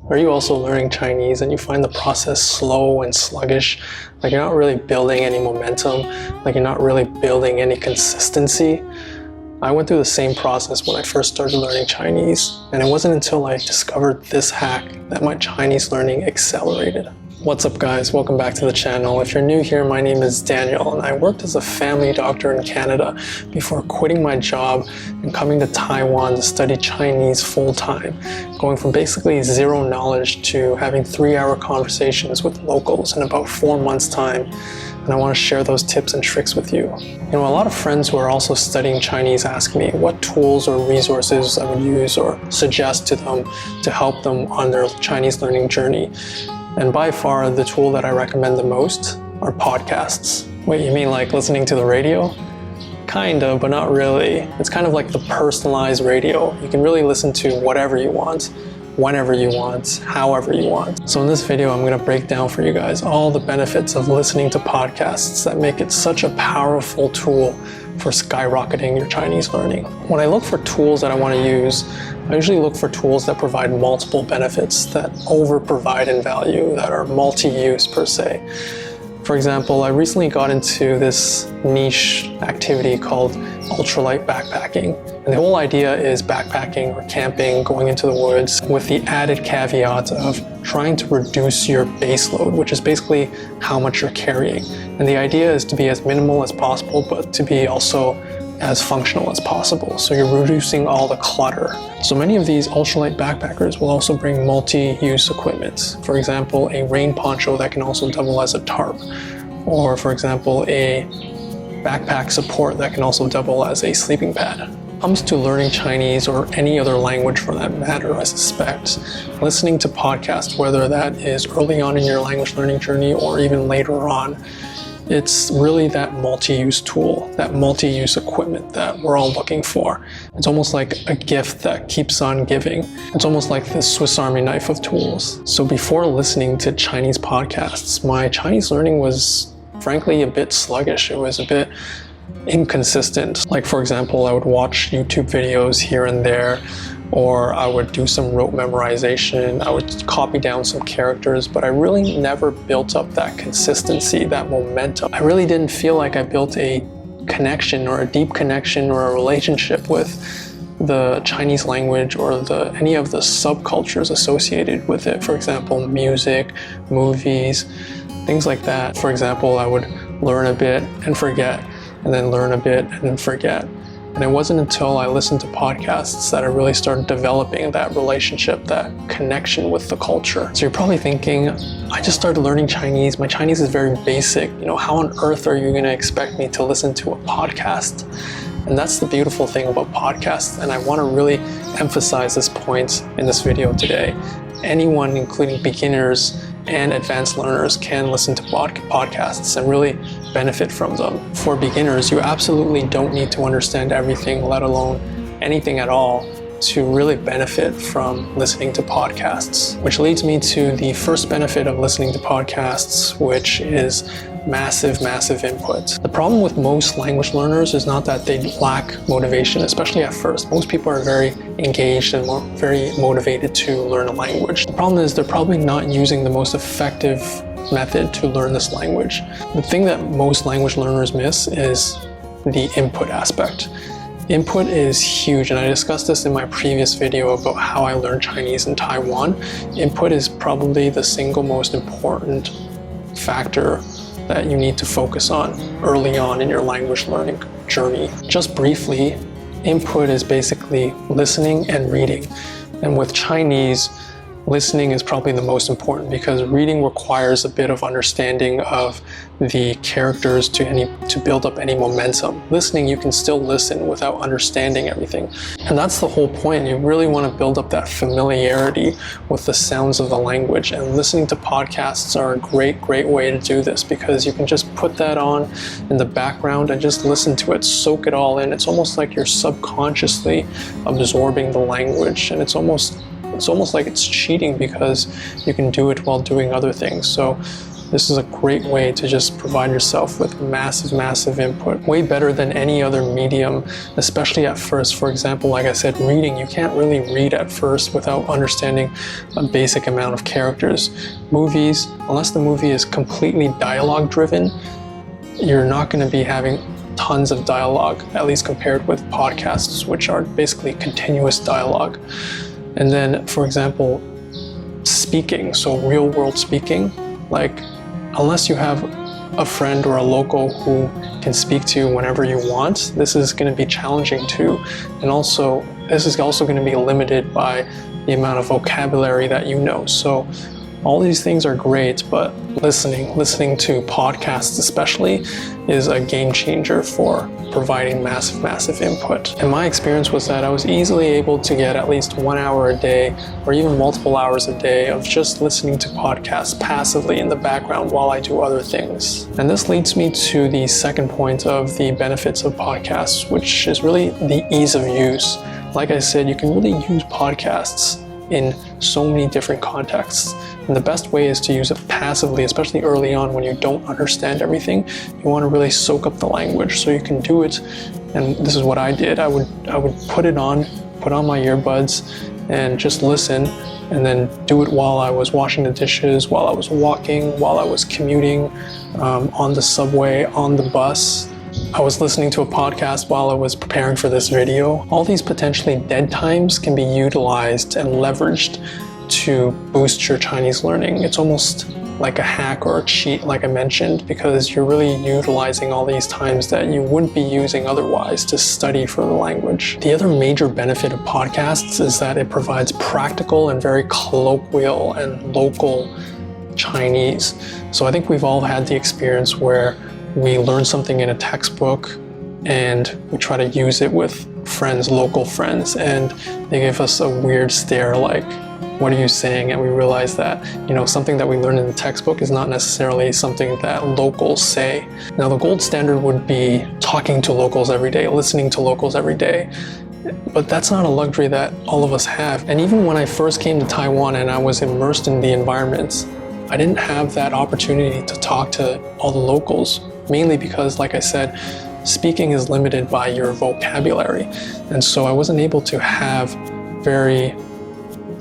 Are you also learning Chinese and you find the process slow and sluggish? Like you're not really building any momentum, like you're not really building any consistency? I went through the same process when I first started learning Chinese, and it wasn't until I discovered this hack that my Chinese learning accelerated. What's up guys, welcome back to the channel. If you're new here, my name is Daniel and I worked as a family doctor in Canada before quitting my job and coming to Taiwan to study Chinese full-time, going from basically zero knowledge to having 3-hour conversations with locals in about 4 months' time. And I want to share those tips and tricks with you. You know, a lot of friends who are also studying Chinese ask me what tools or resources I would use or suggest to them to help them on their Chinese learning journey. And by far, the tool that I recommend the most are podcasts. Wait, you mean like listening to the radio? Kinda, but not really. It's kind of like the personalized radio. You can really listen to whatever you want, whenever you want, however you want. So in this video, I'm gonna break down for you guys all the benefits of listening to podcasts that make it such a powerful tool for skyrocketing your Chinese learning. When I look for tools that I want to use, I usually look for tools that provide multiple benefits, that over-provide in value, that are multi-use per se. For example, I recently got into this niche activity called ultralight backpacking. And the whole idea is backpacking or camping, going into the woods with the added caveat of trying to reduce your base load, which is basically how much you're carrying. And the idea is to be as minimal as possible, but to be also as functional as possible. So you're reducing all the clutter. So many of these ultralight backpackers will also bring multi-use equipment. For example, a rain poncho that can also double as a tarp. Or for example, a backpack support that can also double as a sleeping pad. When it comes to learning Chinese or any other language for that matter, I suspect, listening to podcasts, whether that is early on in your language learning journey or even later on, it's really that multi-use tool, that multi-use equipment that we're all looking for. It's almost like a gift that keeps on giving. It's almost like the Swiss Army knife of tools. So before listening to Chinese podcasts, my Chinese learning was frankly a bit sluggish. It was a bit inconsistent. Like for example, I would watch YouTube videos here and there, or I would do some rote memorization, I would copy down some characters, but I really never built up that consistency, that momentum. I really didn't feel like I built a connection or a deep connection or a relationship with the Chinese language or any of the subcultures associated with it. For example, music, movies, things like that. For example, I would learn a bit and forget, and then learn a bit and then forget. And it wasn't until I listened to podcasts that I really started developing that relationship, that connection with the culture. So you're probably thinking, I just started learning Chinese. My Chinese is very basic. You know, how on earth are you going to expect me to listen to a podcast? And that's the beautiful thing about podcasts. And I want to really emphasize this point in this video today. Anyone, including beginners and advanced learners, can listen to podcasts and really benefit from them. For beginners, you absolutely don't need to understand everything, let alone anything at all, to really benefit from listening to podcasts. Which leads me to the first benefit of listening to podcasts, which is massive input. The problem with most language learners is not that they lack motivation, especially at first. Most people are very engaged and very motivated to learn a language. The problem is they're probably not using the most effective method to learn this language. The thing that most language learners miss is the input aspect. Input is huge, and I discussed this in my previous video about how I learned Chinese in Taiwan. Input is probably the single most important factor that you need to focus on early on in your language learning journey. Just briefly, input is basically listening and reading. And with Chinese, listening is probably the most important because reading requires a bit of understanding of the characters to build up any momentum. Listening, you can still listen without understanding everything. And that's the whole point. You really want to build up that familiarity with the sounds of the language. And listening to podcasts are a great way to do this because you can just put that on in the background and just listen to it, soak it all in. It's almost like you're subconsciously absorbing the language, and it's almost like it's cheating because you can do it while doing other things. So This is a great way to just provide yourself with massive input, way better than any other medium, especially at first. For example, like I said, reading, you can't really read at first without understanding a basic amount of characters. Movies, unless the movie is completely dialogue driven, you're not going to be having tons of dialogue, at least compared with podcasts, which are basically continuous dialogue. And then, for example, speaking, so real world speaking, like unless you have a friend or a local who can speak to you whenever you want, this is going to be challenging too. And also, this is also going to be limited by the amount of vocabulary that you know. So all these things are great, but listening to podcasts especially is a game changer for providing massive input. And my experience was that I was easily able to get at least 1 hour a day or even multiple hours a day of just listening to podcasts passively in the background while I do other things. And this leads me to the second point of the benefits of podcasts, which is really the ease of use. Like I said, you can really use podcasts in so many different contexts. And the best way is to use it passively, especially early on when you don't understand everything. You want to really soak up the language so you can do it. And this is what I did. I would put on my earbuds and just listen, and then do it while I was washing the dishes, while I was walking, while I was commuting, on the subway, on the bus. I was listening to a podcast while I was preparing for this video. All these potentially dead times can be utilized and leveraged to boost your Chinese learning. It's almost like a hack or a cheat, like I mentioned, because you're really utilizing all these times that you wouldn't be using otherwise to study for the language. The other major benefit of podcasts is that it provides practical and very colloquial and local Chinese. So I think we've all had the experience where we learn something in a textbook and we try to use it with friends, local friends, and they give us a weird stare like, what are you saying? And we realize that, something that we learn in the textbook is not necessarily something that locals say. Now, the gold standard would be talking to locals every day, listening to locals every day. But that's not a luxury that all of us have. And even when I first came to Taiwan and I was immersed in the environments, I didn't have that opportunity to talk to all the locals, mainly because, like I said, speaking is limited by your vocabulary. And so I wasn't able to have very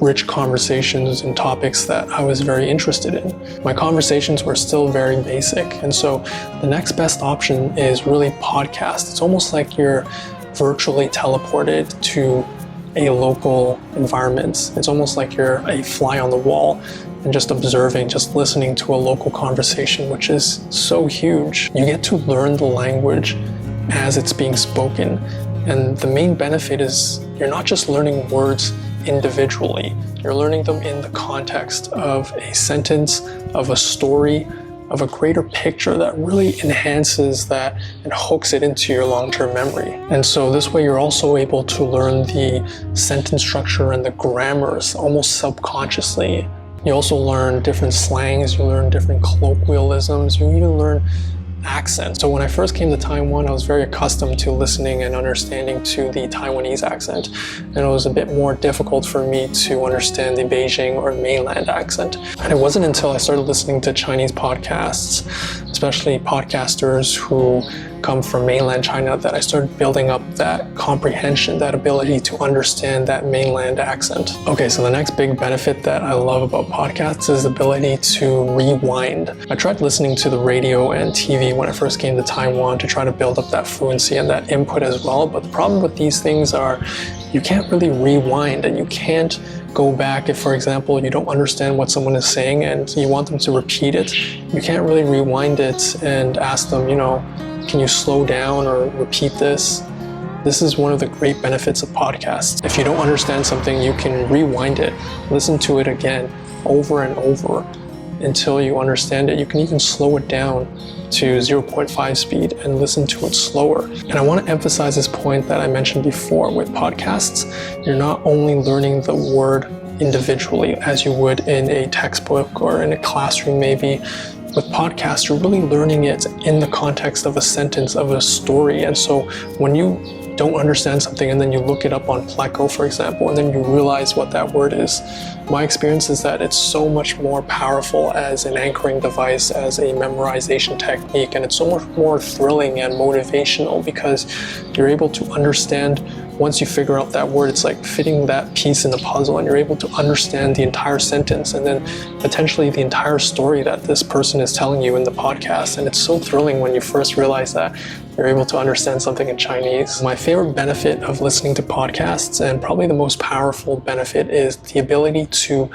rich conversations and topics that I was very interested in. My conversations were still very basic. And so the next best option is really podcasts. It's almost like you're virtually teleported to a local environment. It's almost like you're a fly on the wall and just observing, just listening to a local conversation, which is so huge. You get to learn the language as it's being spoken. And the main benefit is you're not just learning words individually, you're learning them in the context of a sentence, of a story, of a greater picture that really enhances that and hooks it into your long-term memory. And so this way you're also able to learn the sentence structure and the grammars almost subconsciously. You also learn different slangs, you learn different colloquialisms, you even learn accent. So when I first came to Taiwan, I was very accustomed to listening and understanding to the Taiwanese accent. And it was a bit more difficult for me to understand the Beijing or mainland accent. And it wasn't until I started listening to Chinese podcasts, especially podcasters who come from mainland China, that I started building up that comprehension, that ability to understand that mainland accent. Okay, so the next big benefit that I love about podcasts is the ability to rewind. I tried listening to the radio and TV when I first came to Taiwan to try to build up that fluency and that input as well, but the problem with these things are you can't really rewind and you can't go back if, for example, you don't understand what someone is saying and you want them to repeat it. You can't really rewind it and ask them, can you slow down or repeat this? This is one of the great benefits of podcasts. If you don't understand something, you can rewind it, listen to it again, over and over until you understand it. You can even slow it down to 0.5 speed and listen to it slower. And I want to emphasize this point that I mentioned before with podcasts. You're not only learning the word individually as you would in a textbook or in a classroom maybe. With podcasts, you're really learning it in the context of a sentence, of a story. And so when you don't understand something and then you look it up on Pleco, for example, and then you realize what that word is. My experience is that it's so much more powerful as an anchoring device, as a memorization technique, and it's so much more thrilling and motivational because you're able to understand. Once you figure out that word, it's like fitting that piece in the puzzle, and you're able to understand the entire sentence and then potentially the entire story that this person is telling you in the podcast. And it's so thrilling when you first realize that you're able to understand something in Chinese. My favorite benefit of listening to podcasts, and probably the most powerful benefit, is the ability to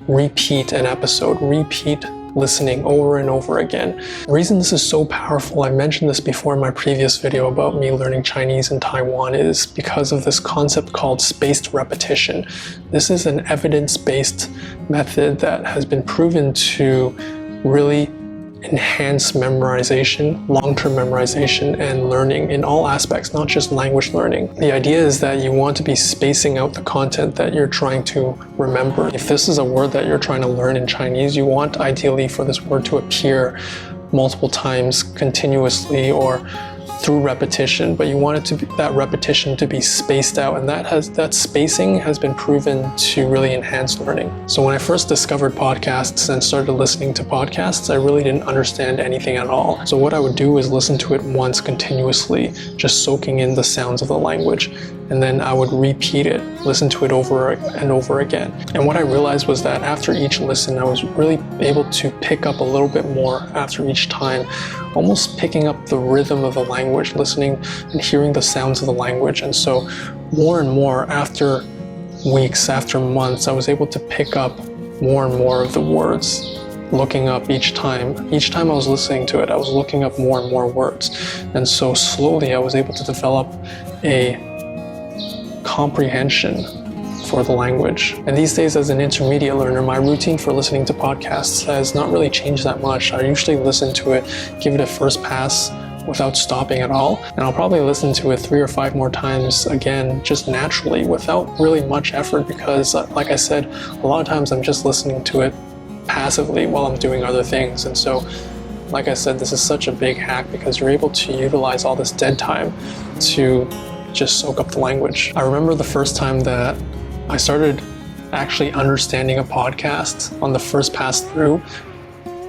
repeat an episode, repeat listening over and over again. The reason this is so powerful, I mentioned this before in my previous video about me learning Chinese in Taiwan, is because of this concept called spaced repetition. This is an evidence-based method that has been proven to really enhance memorization, long-term memorization, and learning in all aspects, not just language learning. The idea is that you want to be spacing out the content that you're trying to remember. If this is a word that you're trying to learn in Chinese, you want ideally for this word to appear multiple times continuously or through repetition, but you want it to be, that repetition to be spaced out, and that spacing has been proven to really enhance learning. So when I first discovered podcasts and started listening to podcasts, I really didn't understand anything at all. So what I would do is listen to it once continuously, just soaking in the sounds of the language, and then I would repeat it, listen to it over and over again. And what I realized was that after each listen, I was really able to pick up a little bit more after each time, almost picking up the rhythm of the language, listening and hearing the sounds of the language. And so more and more, after weeks, after months, I was able to pick up more and more of the words, looking up each time. Each time I was listening to it, I was looking up more and more words. And so slowly I was able to develop a comprehension for the language. And these days, as an intermediate learner, my routine for listening to podcasts has not really changed that much. I usually listen to it, give it a first pass without stopping at all, and I'll probably listen to it 3 or 5 more times again, just naturally, without really much effort, because like I said, a lot of times I'm just listening to it passively while I'm doing other things. And so, like I said, this is such a big hack because you're able to utilize all this dead time to just soak up the language. I remember the first time that I started actually understanding a podcast on the first pass through,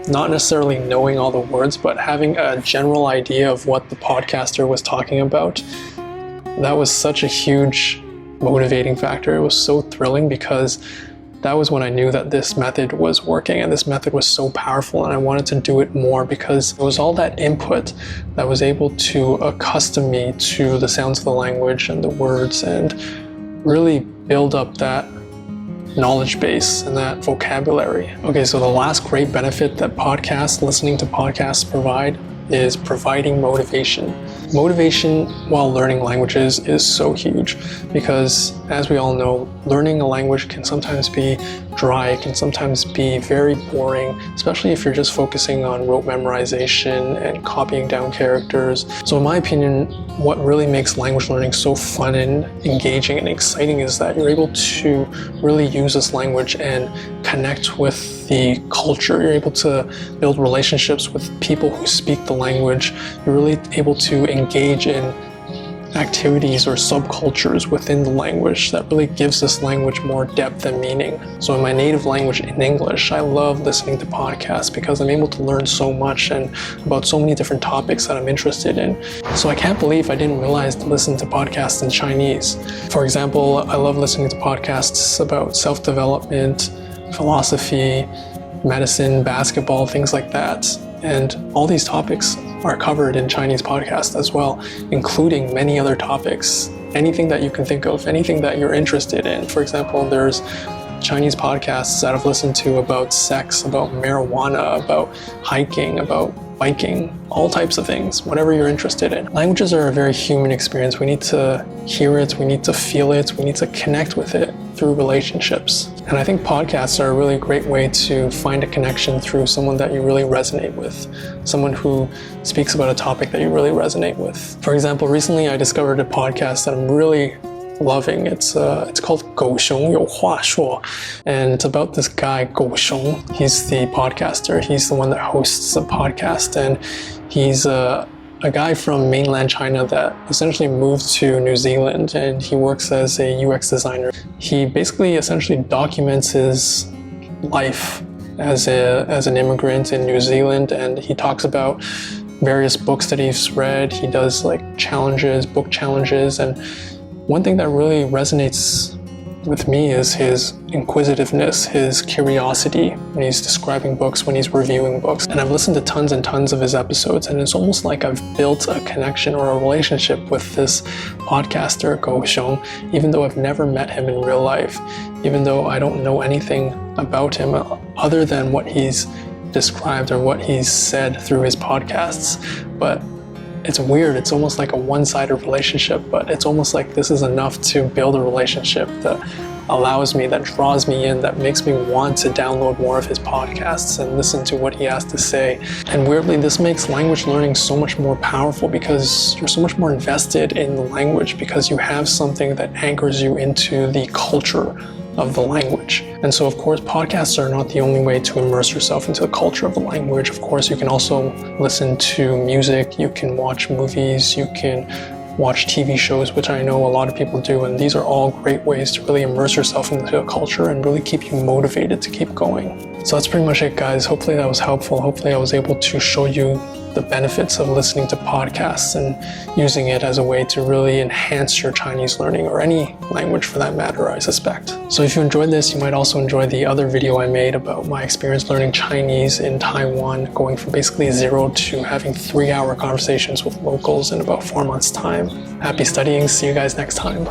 not necessarily knowing all the words, but having a general idea of what the podcaster was talking about. That was such a huge motivating factor. It was so thrilling because that was when I knew that this method was working and this method was so powerful, and I wanted to do it more because it was all that input that was able to accustom me to the sounds of the language and the words and really build up that knowledge base and that vocabulary. Okay, so the last great benefit that listening to podcasts provide is providing motivation. Motivation while learning languages is so huge because, as we all know, learning a language can sometimes be dry, can sometimes be very boring, especially if you're just focusing on rote memorization and copying down characters. So in my opinion, what really makes language learning so fun and engaging and exciting is that you're able to really use this language and connect with the culture. You're able to build relationships with people who speak the language. You're really able to engage in activities or subcultures within the language that really gives this language more depth and meaning. So in my native language, in English, I love listening to podcasts because I'm able to learn so much and about so many different topics that I'm interested in. So I can't believe I didn't realize to listen to podcasts in Chinese. For example, I love listening to podcasts about self-development, philosophy, medicine, basketball, things like that. And all these topics are covered in Chinese podcasts as well, including many other topics. Anything that you can think of, anything that you're interested in. For example, there's Chinese podcasts that I've listened to about sex, about marijuana, about hiking, about biking, all types of things, whatever you're interested in. Languages are a very human experience. We need to hear it, we need to feel it, we need to connect with it through relationships. And I think podcasts are a really great way to find a connection through someone that you really resonate with, someone who speaks about a topic that you really resonate with. For example, recently I discovered a podcast that I'm really loving. It's called 狗熊有话说, and it's about this guy 狗熊. He's the podcaster. He's the one that hosts the podcast, and he's a guy from mainland China that essentially moved to New Zealand, and he works as a UX designer. He basically essentially documents his life as an immigrant in New Zealand, and he talks about various books that he's read. He does like challenges, book challenges, and one thing that really resonates with me is his inquisitiveness, his curiosity when he's describing books, when he's reviewing books. And I've listened to tons and tons of his episodes, and it's almost like I've built a connection or a relationship with this podcaster, Go Xiong, even though I've never met him in real life, even though I don't know anything about him other than what he's described or what he's said through his podcasts. But it's weird. It's almost like a one-sided relationship, but it's almost like this is enough to build a relationship that allows me, that draws me in, that makes me want to download more of his podcasts and listen to what he has to say. And weirdly, this makes language learning so much more powerful because you're so much more invested in the language, because you have something that anchors you into the culture of the language. And so of course podcasts are not the only way to immerse yourself into the culture of the language. Of course you can also listen to music, you can watch movies, you can watch TV shows, which I know a lot of people do, and these are all great ways to really immerse yourself into a culture and really keep you motivated to keep going. So that's pretty much it, guys. Hopefully that was helpful. Hopefully I was able to show you the benefits of listening to podcasts and using it as a way to really enhance your Chinese learning, or any language for that matter, I suspect. So if you enjoyed this, you might also enjoy the other video I made about my experience learning Chinese in Taiwan, going from basically 0 to having 3-hour conversations with locals in about 4 months' time. Happy studying. See you guys next time.